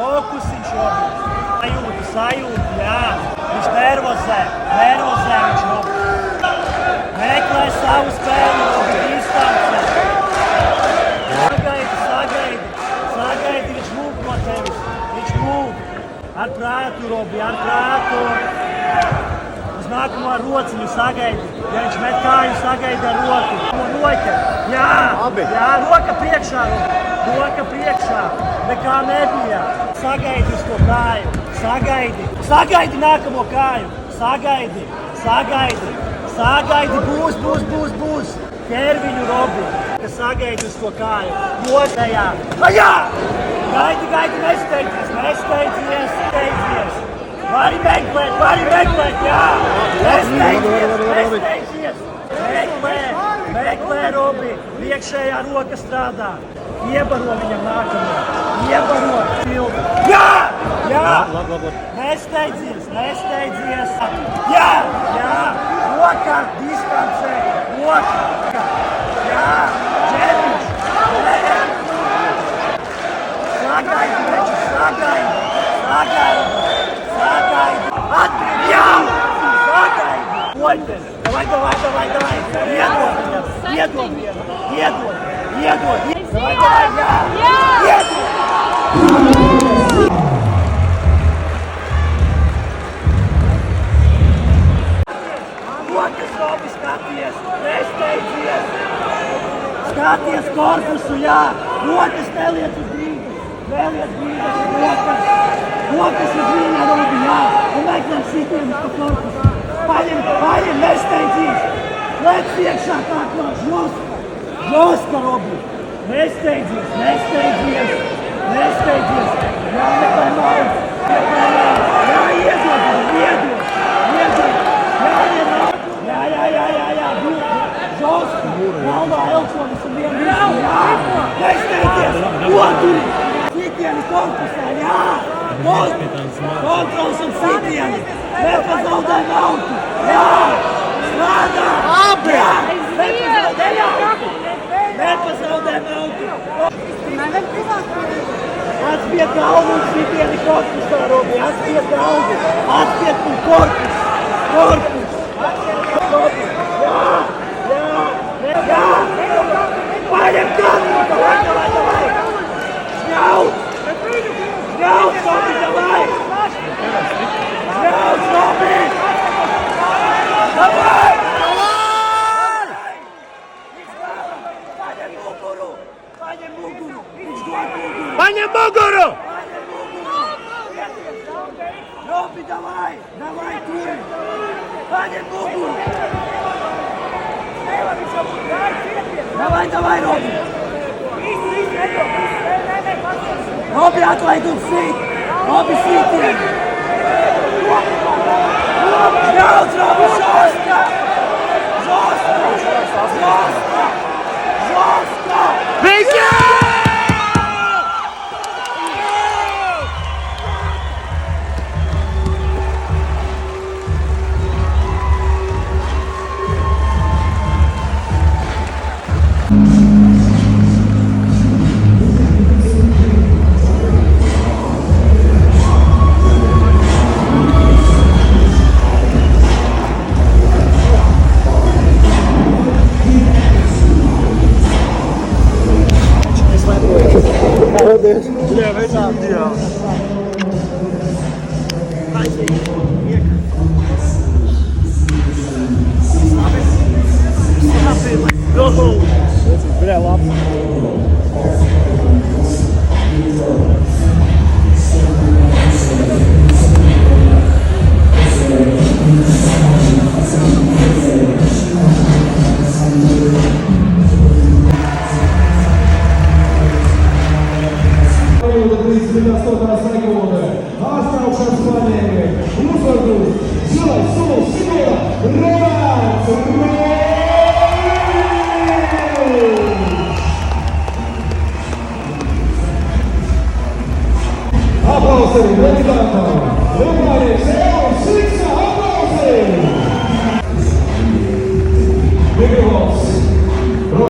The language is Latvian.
Fokusiņš robi. Sajūta, jā. Viņš nervozē viņš robi. Meklē savu spēli, robi distancē. Sagaidi, viņš mūk no tevis. Viņš mūk. Ar prātu, Robi, ar prātu. Uz nākamo ar rociņu sagaidi. Ja viņš met kāju, sagaidi ar roku. Roka. Jā, jā, roka priekšā, Robi. Roka priekšā. Nekā nebija. Sagaidi uz to kāju. Sagaidi nākamo kāju. Sagaidi. Būs. Ķer viņu, Robi. Sagaidi uz to kāju. Rotajā. Ajā! Gaidi, nesteidzies. Vari meklēt, jā! Nesteidzies! Meklē, Robi! Priekšējā roka strādā. Iebaro viņam nākamo. Pildu. Jā! Nesteidzies! Jā! Roka, distancē! Roka! Jā! Džemiņš! Sagaidi! Atbrīd! Jā! Sagaidi! Oļķes! Davai! Iedod! Davai, jā! Iedod! Rokas, Robi, skaties! Nesteidzies! Skaties korpusu, jā! Rokas neliec uz grīdu! Rokas uz viņa, Robi, jā! Un meklē sitienus pa korpusu! Paņem, nesteidzies! Lec priekšā kā žoska, Robi! Nesteidzies! Jā, meklē naudu! Jā, iedod! Jā, žoska! Galvā elkonis un vienu visu, jā! Nesteidzies! Noturi! Sitieni korpusā, jā! Kontrols un sitieni! Nepazaudē naudu! Jā! Strādā! Nepazaudē naudu! Atspied galvu un sitieni korpusā, Robi! Atspied galvu! Atspied un korpus! Robi! Jā! Paņem katru! Davai! Šņauc, Robi, davai! Šņauc, Robi! Davai! Paņem muguru! Robi, davai, turi! Paņem muguru! Davai, Robi! Robi, atlaid un sit! Robi, sitieni! Šņauc, Robi, žoska! Visi! Jā, veicām, jā. Bļā, labi. Aplausos, candidato! Lugares,